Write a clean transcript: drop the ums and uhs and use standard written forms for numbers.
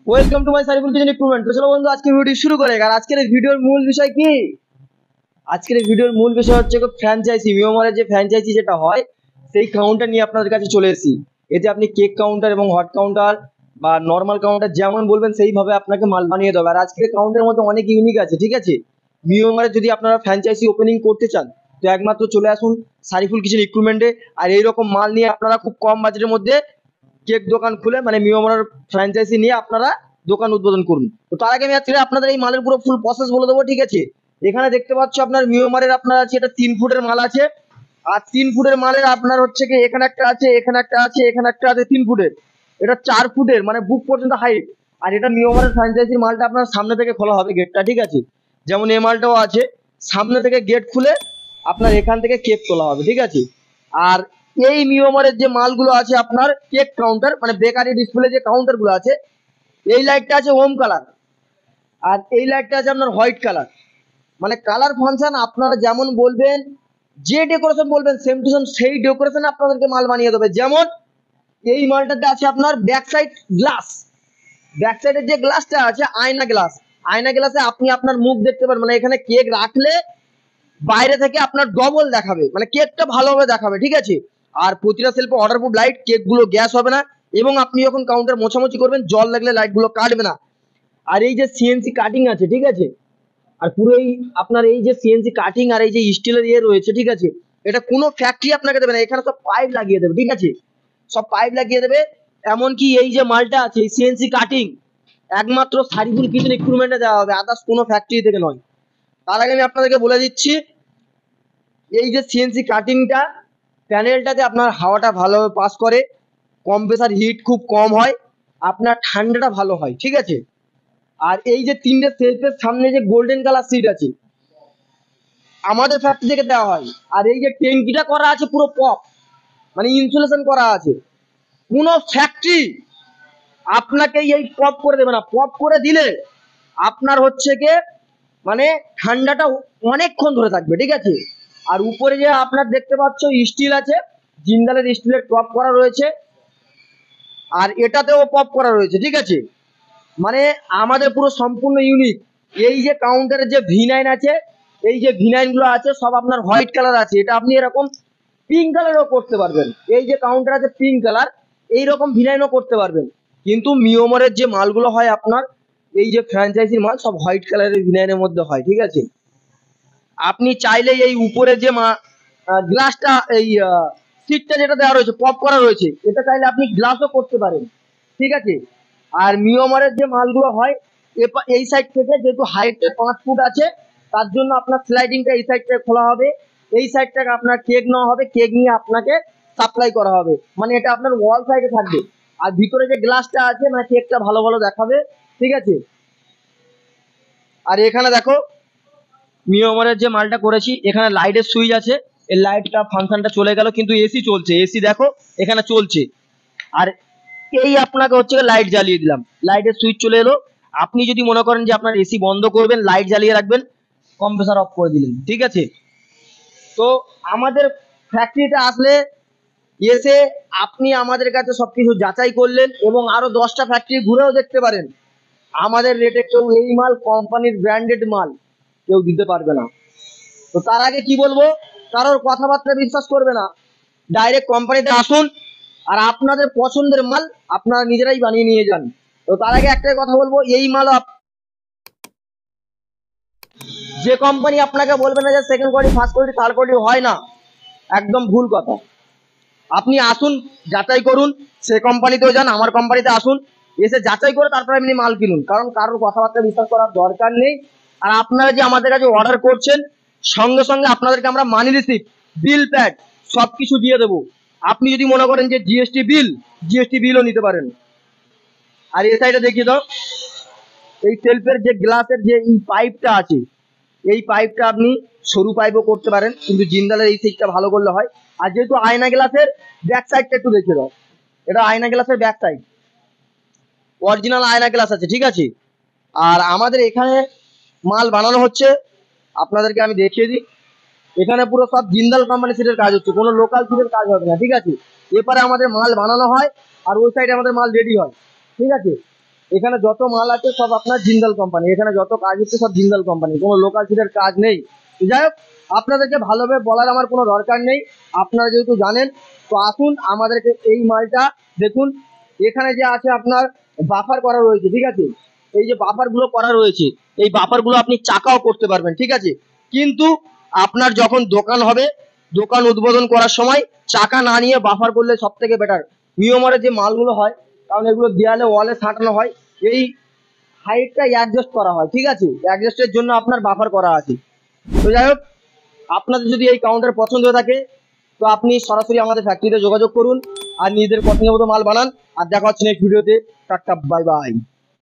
Welcome to my Shariful kitchen improvement. তো চলো বন্ধু, আজকে ভিডিও শুরু করে। আর আজকের ভিডিওর মূল বিষয় কি? আজকের ভিডিওর মূল বিষয় হচ্ছে ফ্র্যাঞ্চাইজি, মিওমারের যে ফ্র্যাঞ্চাইজি যেটা হয় সেই কাউন্টার নিয়ে আপনাদের কাছে চলে এসেছি। এতে আপনি কেক কাউন্টার এবং হট কাউন্টার বা নর্মাল কাউন্টার যেমন বলবেন সেইভাবে আপনাকে মাল বানিয়ে দেবে। আর আজকের কাউন্টারের মধ্যে অনেক ইউনিক আছে, ঠিক আছে? মিওমারের যদি আপনারা ফ্র্যাঞ্চাইজি ওপেনিং করতে চান তো একমাত্র চলে আসুন সারিফুল কিচেন ইমপ্রুভমেন্টে। আর এইরকম মাল নিয়ে আপনারা খুব কম বাজেটের মধ্যে কেক দোকান খুলে মানে মিওমারের ফ্র্যাঞ্চাইজি নিয়ে আপনারা দোকান উদ্বোধন করুন। তো তার আগে আমি আজকে আপনাদের এই মালের পুরো ফুল প্রসেস বলে দেবো, ঠিক আছে? এখানে দেখতে পাচ্ছ আপনার মিওমারের আপনার আছে, এটা 3 ফুটের মাল আছে। আর 3 ফুটের মালের আপনার হচ্ছে কি এখানে একটা আছে, এখানে একটা আছে, এখানে একটা আছে 3 ফুটের। এটা 4 ফুটের মানে বুক পর্যন্ত হাইট। আর এটা মিওমারের ফ্র্যাঞ্চাইজির মালটা আপনার সামনে থেকে খোলা হবে গেটটা, ঠিক আছে? যেমন এই মালটাও আছে, সামনে থেকে গেট খুলে আপনার এখান থেকে কেক তোলা হবে, ঠিক আছে? আর এই মিওমারের যে মালগুলো আছে আপনার কেক কাউন্টার মানে বেকারি ডিসপ্লে যে কাউন্টার গুলো আছে, এই লাইটটা আছে ওম কালার আর এই লাইটটা আছে আপনার হোয়াইট কালার। মানে কালার ফাংশন আপনারা যেমন বলবেন, যে ডেকোরেশন বলবেন সেম টু সেম সেই ডেকোরেশন আপনাদেরকে মাল বানিয়ে দেবে। যেমন এই মালটাতে আছে আপনার ব্যাক সাইড গ্লাস, ব্যাক সাইডের যে গ্লাসটা আছে আয়না গ্লাস, আয়না গ্লাসে আপনি আপনার মুখ দেখতে পারেন। মানে এখানে কেক রাখলে বাইরে থেকে আপনার ডবল দেখাবে, মানে কেকটা ভালোভাবে দেখাবে, ঠিক আছে? আর প্রতিটা সেলফে ওয়াটারপ্রুফ লাইট, কেকগুলো গ্যাস হবে না এবং আপনি যখন কাউন্টার মোছামুছি করবেন জল লাগলে লাইটগুলো কাটবে না। আর এই যে সিএনসি কাটিং আছে, ঠিক আছে? আর পুরো এই আপনার এই যে সিএনসি কাটিং আর এই যে স্টিলের ইয়ে রয়েছে, ঠিক আছে? এটা কোনো ফ্যাক্টরি আপনাকে দেবে না, এখানে সব পাইপ লাগিয়ে দেবে, ঠিক আছে? সব পাইপ লাগিয়ে দেবে। এমনকি এই যে মালটা আছে সিএনসি কাটিং একমাত্র সারিফুল কিচেন ইমপ্রুভমেন্টে দেওয়া হবে, আদার্স কোনো ফ্যাক্টরি থেকে নয়। তার আগে আমি আপনাদেরকে বলে দিচ্ছি, এই যে সিএনসি কাটিংটা প্যানেলটাতে আপনার হাওয়াটা ভালোভাবে পাস করে, কম্প্রেসার হিট খুব কম হয়, আপনার ঠান্ডাটা ভালো হয়, ঠিক আছে? আর এই যে 3টে সেলফের সামনে যে গোল্ডেন কালার সিট আছে আমাদের ফ্যাক্টরি থেকে দেওয়া হয়। আর এই যে ট্যাঙ্কিটা করা আছে পুরো পপ মানে ইনসুলেশন করা আছে, কোনো ফ্যাক্টরি আপনাকে এই পপ করে দেবে না। পপ করে দিলে আপনার হচ্ছে কি মানে ঠান্ডাটা অনেকক্ষণ ধরে থাকবে, ঠিক আছে? আর উপরে যে আপনার দেখতে পাচ্ছ স্টিল আছে, জিন্দালের স্টিলের টপ করা রয়েছে আর এটাতেও পপ করা রয়েছে, ঠিক আছে? মানে আমাদের পুরো সম্পূর্ণ ইউনিক। এই যে কাউন্টারের যে V9 আছে, এই যে V9 গুলো আছে সব আপনার হোয়াইট কালার আছে, এটা আপনি এরকম পিঙ্ক কালারও করতে পারবেন। এই যে কাউন্টার আছে পিঙ্ক কালার, এইরকম V9ও করতে পারবেন। কিন্তু মিওমারের যে মালগুলো হয় আপনার এই যে ফ্র্যাঞ্চাইজির মাল সব হোয়াইট কালারের V9 এর মধ্যে হয়, ঠিক আছে? আপনি চাইলে এই উপরে যে গ্লাসটা এই সিটটা যেটা দেওয়া রয়েছে পপ করা রয়েছে, এটা চাইলে আপনি গ্লাসও করতে পারেন, ঠিক আছে? আর মিওমারের যে মালগুলো হয় এই সাইড থেকে যেহেতু হাইটটা 5 ফুট আছে তার জন্য আপনার স্লাইডিংটা এই সাইডটা খোলা হবে, এই সাইডটাকে আপনার কেক নেওয়া হবে, কেক নিয়ে আপনাকে সাপ্লাই করা হবে, মানে এটা আপনার ওয়াল সাইডে থাকবে। আর ভিতরে যে গ্লাসটা আছে মানে কেকটা ভালো ভালো দেখাবে, ঠিক আছে? আর এখানে দেখো মিওমারের যে মালটা করেছি, এখানে লাইটের সুইচ আছে, এই লাইটটা ফাংশনটা চলে গেল কিন্তু এসি চলছে, এসি দেখো এখানে চলছে। আর এই আপনাকে হচ্ছে লাইট জ্বালিয়ে দিলাম, লাইটের সুইচ চলে এলো। আপনি যদি মনে করেন যে আপনার এসি বন্ধ করবেন, লাইট জ্বালিয়ে রাখবেন, কম্প্রেসার অফ করে দিলেন, ঠিক আছে? তো আমাদের ফ্যাক্টরিতে আসলে এসে আপনি আমাদের কাছে সবকিছু যাচাই করলেন এবং আরো 10টা ফ্যাক্টরি ঘুরেও দেখতে পারেন। আমাদের রেটে কেউ এই মাল কোম্পানির ব্র্যান্ডেড মাল কেউ দিতে পারবে না। তো তার আগে কি বলবো, কারোর কথাবার্তা বিশ্বাস করবে না, ডাইরেক্ট কোম্পানিতে আসুন আর আপনাদের পছন্দের মাল আপনারা নিজেরাই বানিয়ে নিয়ে যান। তো তার আগে একটাই কথা বলবো, এই মাল যে কোম্পানি আপনাকে বলবে না যে second quality first quality third quality হয় না, একদম ভুল কথা। আপনি আসুন, যাচাই করুন, সে কোম্পানিতেও যান, আমার কোম্পানিতে আসুন, এসে যাচাই করে তারপরে আপনি মাল কিনুন, কারণ কারোর কথাবার্তা বিশ্বাস করার দরকার নেই। আর আপনারা যে আমাদের কাছে অর্ডার করছেন সঙ্গে সঙ্গে আপনাদেরকে আমরা মানি রিসিপ্ট, বিল প্যাড সবকিছু দিয়ে দেবো। আপনি যদি মনে করেন যে জিএসটি বিলও নিতে পারেন। আর এই সাইডে দেখিয়ে দাও, এই সেলফের যে গ্লাসের যে এই পাইপটা আছে, এই পাইপটা আপনি সরু পাইপও করতে পারেন কিন্তু জিন্দালের এই সাইডটা ভালো করলে হয়। আর যেহেতু আয়না গ্লাসের ব্যাক সাইডটা একটু দেখে দাও, এটা আয়না গ্লাসের ব্যাক সাইড, অরিজিনাল আয়না গ্লাস আছে, ঠিক আছে? আর আমাদের এখানে মাল বানানো হচ্ছে, আপনাদেরকে আমি দেখিয়ে দিই। এখানে পুরো সব জিন্দাল কোম্পানি সিটের কাজ হচ্ছে, কোনো লোকাল সিটের কাজ হবে না, ঠিক আছে? এপারে আমাদের মাল বানানো হয় আর ওই সাইডে আমাদের মাল রেডি হয়, ঠিক আছে? এখানে যত মাল আছে সব আপনার জিন্দাল কোম্পানি, এখানে যত কাজ হচ্ছে সব জিন্দাল কোম্পানি, কোনো লোকাল সিটের কাজ নেই। তো যাই হোক, আপনাদেরকে ভালোভাবে বলার আমার কোনো দরকার নেই, আপনারা যেহেতু জানেন। তো আসুন আমাদেরকে এই মালটা দেখুন। এখানে যে আছে আপনার বাফার করা রয়েছে, ঠিক আছে, এই যে বাফারগুলো করা রয়েছে, এই বাফারগুলো আপনি চাকাও করতে পারবেন, ঠিক আছে। কিন্তু আপনার যখন দোকান হবে, দোকান উদ্বোধন করার সময় চাকা না নিয়ে বাফার করলে সব থেকে বেটার। মিওমারের যে মালগুলো হয়, কারণ এগুলো দেয়ালে ওয়ালে সাঁটানো হয়, এই হাইটটা অ্যাডজাস্ট করা হয়, ঠিক আছে, অ্যাডজাস্টের জন্য আপনার বাফার করা আছে। তো যাই হোক, আপনাদের যদি এই কাউন্টার পছন্দ হয়ে থাকে তো আপনি সরাসরি আমাদের ফ্যাক্টরিতে যোগাযোগ করুন আর নিজেদের পছন্দ মতো মাল বানান। আর দেখা হচ্ছে নেক্সট ভিডিওতে। Tata, bye bye.